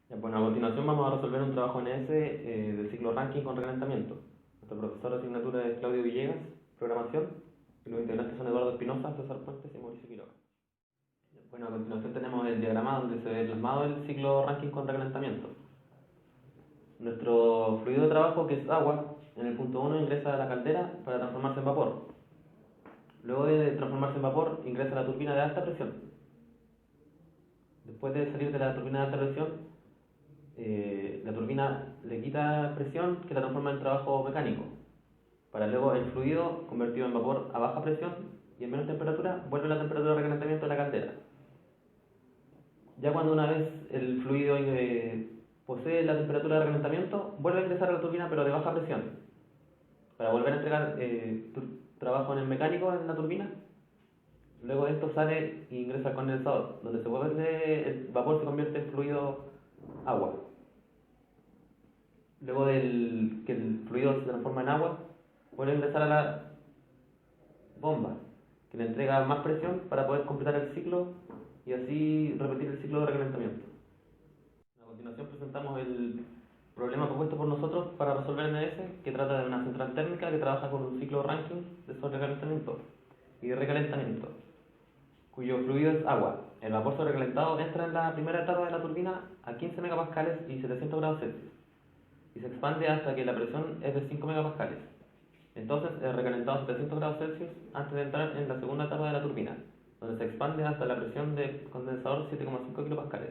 Ya, bueno, a continuación vamos a resolver un trabajo NS del ciclo Ranking con recalentamiento. Nuestro profesor de asignatura es Claudio Villegas, programación, y los integrantes son Eduardo Espinosa, César Puentes y Mauricio Quiroga. Bueno, a continuación tenemos el diagrama donde se ve plasmado el ciclo Ranking con recalentamiento. Nuestro fluido de trabajo, que es agua, en el punto 1 ingresa a la caldera para transformarse en vapor. Luego de transformarse en vapor, ingresa a la turbina de alta presión. Después de salir de la turbina de alta presión, la turbina le quita presión que la transforma en trabajo mecánico, para luego el fluido convertido en vapor a baja presión y en menos temperatura vuelve a la temperatura de recalentamiento de la caldera. Ya cuando una vez el fluido posee la temperatura de recalentamiento, vuelve a ingresar a la turbina pero de baja presión, para volver a entregar trabajo en el mecánico en la turbina. Luego de esto sale e ingresa al condensador, donde el vapor se convierte en fluido agua. Luego que el fluido se transforma en agua, vuelve a ingresar a la bomba, que le entrega más presión para poder completar el ciclo y así repetir el ciclo de recalentamiento. A continuación presentamos el problema propuesto por nosotros para resolver NS, que trata de una central térmica que trabaja con un ciclo Rankine de sobrecalentamiento y de recalentamiento, cuyo fluido es agua. El vapor sobrecalentado entra en la primera etapa de la turbina a 15 megapascales y 700 grados Celsius y se expande hasta que la presión es de 5 megapascales. Entonces es recalentado a 700 grados Celsius antes de entrar en la segunda etapa de la turbina, donde se expande hasta la presión de condensador 7,5 kilopascales.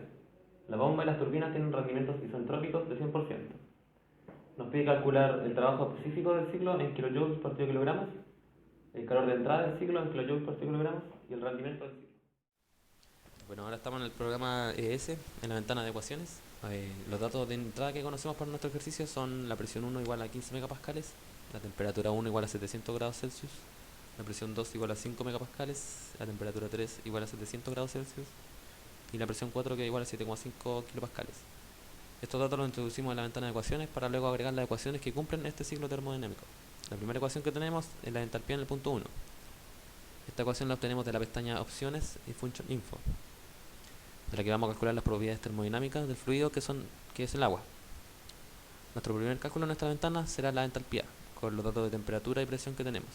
La bomba y las turbinas tienen rendimientos isentrópicos de 100%. Nos pide calcular el trabajo específico del ciclo en kilojoules por kilogramos, el calor de entrada del ciclo en kilojoules por kilogramos y el rendimiento del ciclo. Bueno, ahora estamos en el programa ES, en la ventana de ecuaciones. Los datos de entrada que conocemos para nuestro ejercicio son la presión 1 igual a 15 megapascales, la temperatura 1 igual a 700 grados Celsius, la presión 2 igual a 5 megapascales, la temperatura 3 igual a 700 grados Celsius y la presión 4 que es igual a 7,5 kilopascales. Estos datos los introducimos en la ventana de ecuaciones para luego agregar las ecuaciones que cumplen este ciclo termodinámico. La primera ecuación que tenemos es la entalpía en el punto 1. Esta ecuación la obtenemos de la pestaña Opciones y Function Info, de la que vamos a calcular las propiedades termodinámicas del fluido que es el agua. Nuestro primer cálculo en nuestra ventana será la entalpía, con los datos de temperatura y presión que tenemos.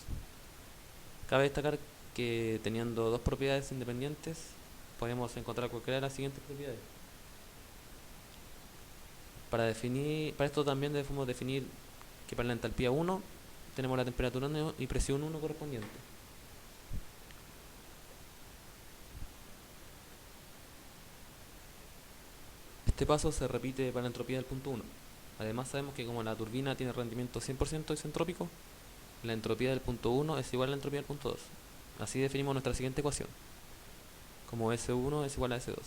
Cabe destacar que teniendo dos propiedades independientes, podemos encontrar cualquiera de las siguientes propiedades. Para esto también debemos definir que para la entalpía 1 tenemos la temperatura 1 y presión 1 correspondiente. Este paso se repite para la entropía del punto 1. Además sabemos que como la turbina tiene rendimiento 100% isentrópico, la entropía del punto 1 es igual a la entropía del punto 2. Así definimos nuestra siguiente ecuación, como S1 es igual a S2.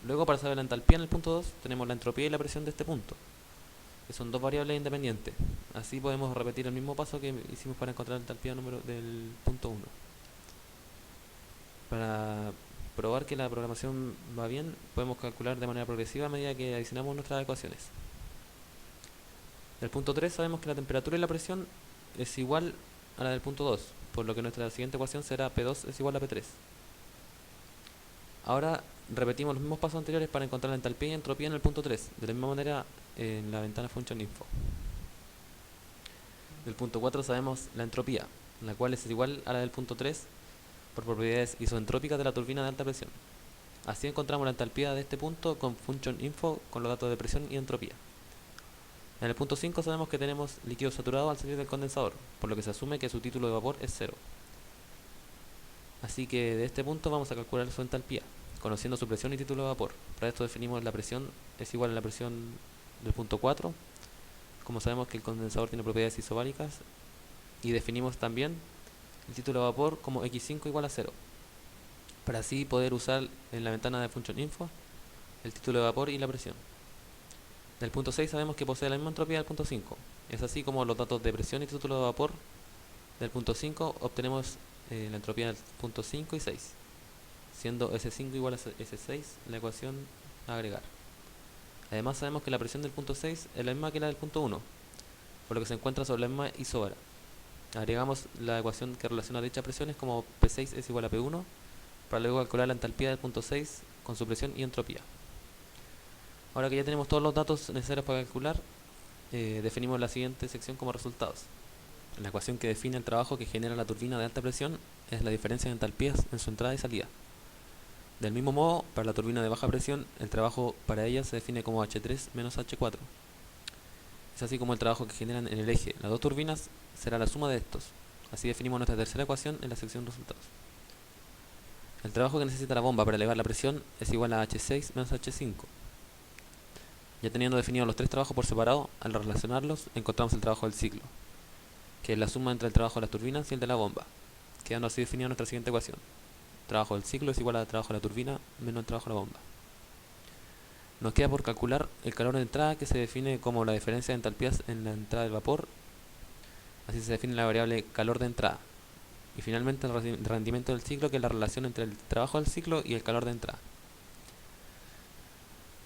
Luego, para saber la entalpía en el punto 2, tenemos la entropía y la presión de este punto, que son dos variables independientes. Así podemos repetir el mismo paso que hicimos para encontrar la entalpía número del punto 1. Para probar que la programación va bien, podemos calcular de manera progresiva a medida que adicionamos nuestras ecuaciones. Del punto 3 sabemos que la temperatura y la presión es igual a la del punto 2, por lo que nuestra siguiente ecuación será P2 es igual a P3. Ahora repetimos los mismos pasos anteriores para encontrar la entalpía y entropía en el punto 3, de la misma manera en la ventana Function Info. Del punto 4 sabemos la entropía, la cual es igual a la del punto 3 por propiedades isoentrópicas de la turbina de alta presión. Así encontramos la entalpía de este punto con Function Info con los datos de presión y entropía. En el punto 5 sabemos que tenemos líquido saturado al salir del condensador, por lo que se asume que su título de vapor es 0. Así que de este punto vamos a calcular su entalpía, conociendo su presión y título de vapor. Para esto definimos la presión es igual a la presión del punto 4, como sabemos que el condensador tiene propiedades isobáricas, y definimos también el título de vapor como x5 igual a 0, para así poder usar en la ventana de Function Info el título de vapor y la presión. Del punto 6 sabemos que posee la misma entropía del punto 5. Es así como los datos de presión y título de vapor del punto 5 obtenemos la entropía del punto 5 y 6, siendo S5 igual a S6 la ecuación a agregar. Además sabemos que la presión del punto 6 es la misma que la del punto 1, por lo que se encuentra sobre la misma isóbara. Agregamos la ecuación que relaciona dichas presiones como P6 es igual a P1, para luego calcular la entalpía del punto 6 con su presión y entropía. Ahora que ya tenemos todos los datos necesarios para calcular, definimos la siguiente sección como resultados. La ecuación que define el trabajo que genera la turbina de alta presión es la diferencia de entalpías en su entrada y salida. Del mismo modo, para la turbina de baja presión, el trabajo para ella se define como H3 menos H4. Es así como el trabajo que generan en el eje las dos turbinas será la suma de estos. Así definimos nuestra tercera ecuación en la sección resultados. El trabajo que necesita la bomba para elevar la presión es igual a H6 menos H5. Ya teniendo definidos los tres trabajos por separado, al relacionarlos encontramos el trabajo del ciclo, que es la suma entre el trabajo de las turbinas y el de la bomba, quedando así definida nuestra siguiente ecuación. El trabajo del ciclo es igual al trabajo de la turbina menos el trabajo de la bomba. Nos queda por calcular el calor de entrada, que se define como la diferencia de entalpías en la entrada del vapor. Así se define la variable calor de entrada. Y finalmente el rendimiento del ciclo, que es la relación entre el trabajo del ciclo y el calor de entrada.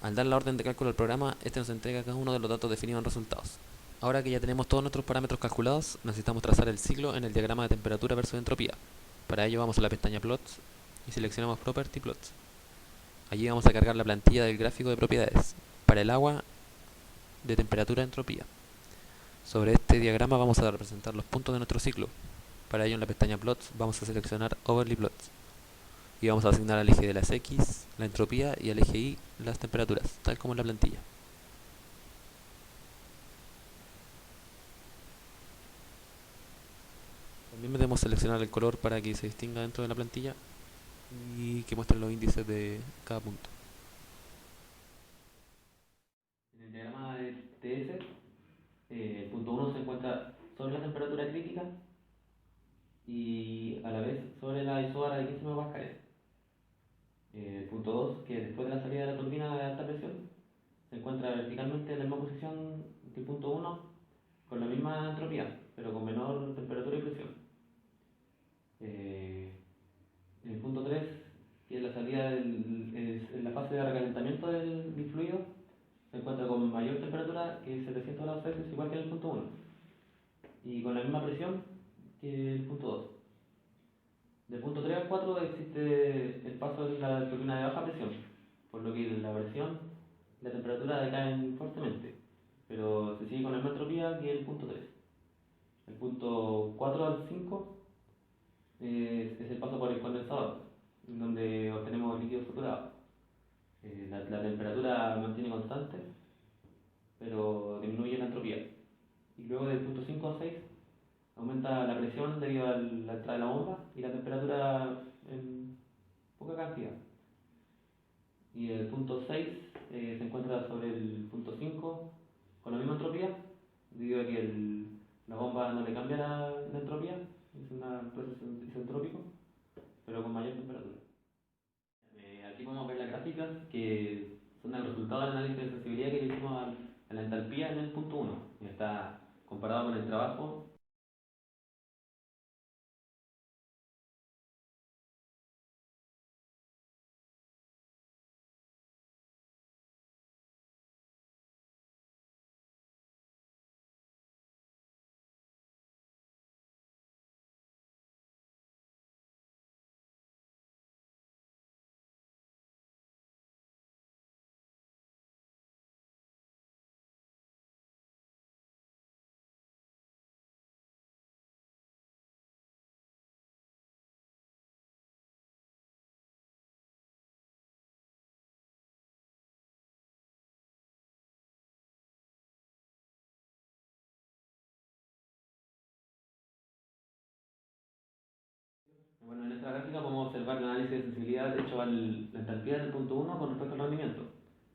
Al dar la orden de cálculo al programa, este nos entrega cada uno de los datos definidos en resultados. Ahora que ya tenemos todos nuestros parámetros calculados, necesitamos trazar el ciclo en el diagrama de temperatura versus entropía. Para ello vamos a la pestaña Plots y seleccionamos Property Plots. Allí vamos a cargar la plantilla del gráfico de propiedades para el agua de temperatura y entropía. Sobre este diagrama vamos a representar los puntos de nuestro ciclo. Para ello en la pestaña Plots vamos a seleccionar Overlay Plots y vamos a asignar al eje de las X la entropía y al eje Y las temperaturas, tal como en la plantilla. También debemos seleccionar el color para que se distinga dentro de la plantilla y que muestre los índices de cada punto. En el diagrama de TS, el punto 1 se encuentra sobre la temperatura crítica y a la vez sobre la isobara de 15 megapascales. El punto 2, que después de la salida de la turbina de alta presión, se encuentra verticalmente en la misma posición que el punto 1, con la misma entropía, pero con menor temperatura y presión. El punto 3, que es la salida en la fase de recalentamiento del fluido, se encuentra con mayor temperatura, que es 700 grados Celsius, igual que en el punto 1, y con la misma presión que el punto 2. Del punto 3 al 4 existe el paso de la turbina de baja presión, por lo que la presión y la temperatura decaen fuertemente, pero se sigue con la misma entropía que el punto 3. El punto 4 al 5 es el paso por el condensador, donde obtenemos líquido saturado. La temperatura mantiene constante, pero disminuye la entropía. Y luego del punto 5 a 6 aumenta la presión debido a la entrada de la bomba y la temperatura en poca cantidad. Y el punto 6 se encuentra sobre el punto 5 con la misma entropía, debido a que la bomba no le cambia la entropía, es un proceso isentrópico, pero con mayor temperatura. Aquí podemos ver las gráficas que son el resultado del análisis de sensibilidad que le hicimos a la entalpía en el punto 1. Está comparado con el trabajo. Bueno, en esta gráfica podemos observar el análisis de sensibilidad hecho a la entalpía del punto 1 con respecto al rendimiento.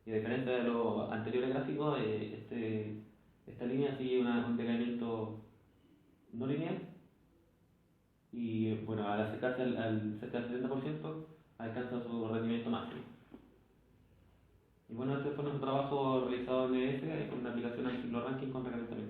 Y a diferencia de los anteriores gráficos, esta línea sigue un decaimiento no lineal y bueno, al acercarse al cerca del 70% alcanza su rendimiento máximo. Y bueno, este fue nuestro trabajo realizado en ES con una aplicación al ciclo ranking con recalentamiento.